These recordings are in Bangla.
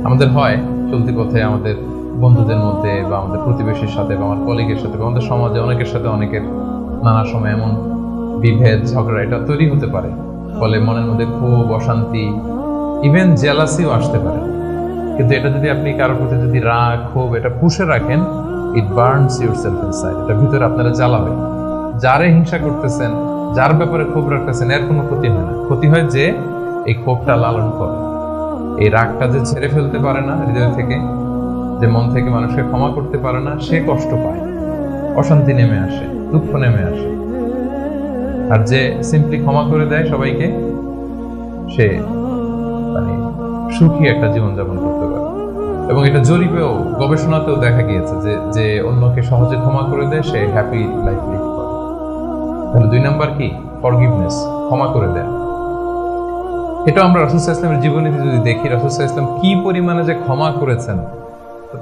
আমাদের হয় চলতি পথে আমাদের বন্ধুদের মধ্যে বা আমাদের প্রতিবেশীর সাথে বা আমার কলিগের সাথে বা আমাদের সমাজে অনেকের সাথে অনেকের নানা সময় এমন বিভেদ ঝগড়া এটা তৈরি হতে পারে, ফলে মনের মধ্যে ক্ষোভ, অশান্তি, ইভেন জেলাসিও আসতে পারে। কিন্তু এটা যদি আপনি কারোর প্রতি যদি রাগ, ক্ষোভ এটা পুষে রাখেন, ইট বার্নস ইউরসেলফ ইনসাইড, এটা ভিতরে আপনারা জ্বালাবে। যারে হিংসা করতেছেন, যার ব্যাপারে ক্ষোভ রাখতেছেন, এর কোনো ক্ষতি হয় না। ক্ষতি হয় যে এই ক্ষোভটা লালন করে, এই রাগটা যে ছেড়ে ফেলতে পারে না হৃদয় থেকে, যে মন থেকে মানুষকে ক্ষমা করতে পারে না, সে কষ্ট পায়, অশান্তি নেমে আসে, দুঃখ নেমে আসে। আর যে সিম্পলি ক্ষমা করে দেয় সবাইকে, সে মানে সুখী একটা জীবনযাপন করতে পারে। এবং এটা জরিপেও, গবেষণাতেও দেখা গিয়েছে যে যে অন্যকে সহজে ক্ষমা করে দেয় সে হ্যাপি লাইফ লিড করে। তাহলে 2 নাম্বার কি? ফরগিভনেস, ক্ষমা করে দেয়। এটা আমরা রাসূল সাল্লাল্লাহু আলাইহি ওয়াসাল্লামের জীবনীতে যদি দেখি, রাসূল সাল্লাল্লাহু আলাইহি ওয়াসাল্লাম কি পরিমাণে যে ক্ষমা করেছেন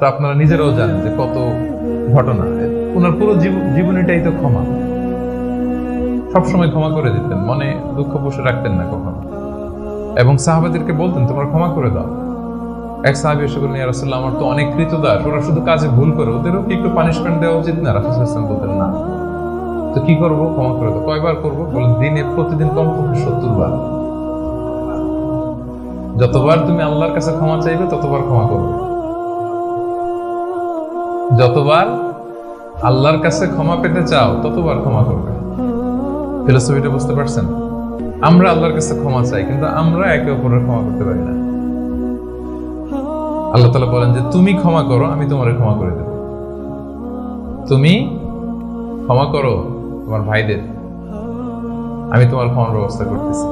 তো আপনারা নিজেরাও জানেন যে কত ঘটনা। ওনার পুরো জীবনীটাই তো ক্ষমা, সবসময় ক্ষমা করে দিতেন, মনে দুঃখ পুষে রাখতেন না কখনো। এবং সাহাবাদেরকে বলতেন তোমরা ক্ষমা করে দাও। এক সাহাবী এসে বললেন, ইয়া রাসূলুল্লাহ, আমার তো অনেক কৃতদাস, ওরা শুধু কাজে ভুল করে, ওদেরও কি একটু পানিশমেন্ট দেওয়া উচিত না? রাসূল সাল্লাল্লাহু আলাইহি ওয়াসাল্লাম বলতেন না। তো কি করবো? ক্ষমা করে দাও। কয়বার করবো? বলে দিনে প্রতিদিন কমপক্ষে 70 বার। যতবার তুমি আল্লাহর কাছে ক্ষমা চাইবে ততবার ক্ষমা করবে। যতবার আল্লাহর কাছে ক্ষমা পেতে চাও ততবার ক্ষমা করবে। ফিলোসফিটা বুঝতে পারছেন? আমরা আল্লাহর কাছে ক্ষমা চাই, কিন্তু আমরা একে অপরের ক্ষমা করতে পারি না। আল্লাহ তাআলা বলেন যে তুমি ক্ষমা করো, আমি তোমারে ক্ষমা করে দেব। তুমি ক্ষমা করো তোমার ভাইদের, আমি তোমার ক্ষমার ব্যবস্থা করতেছি।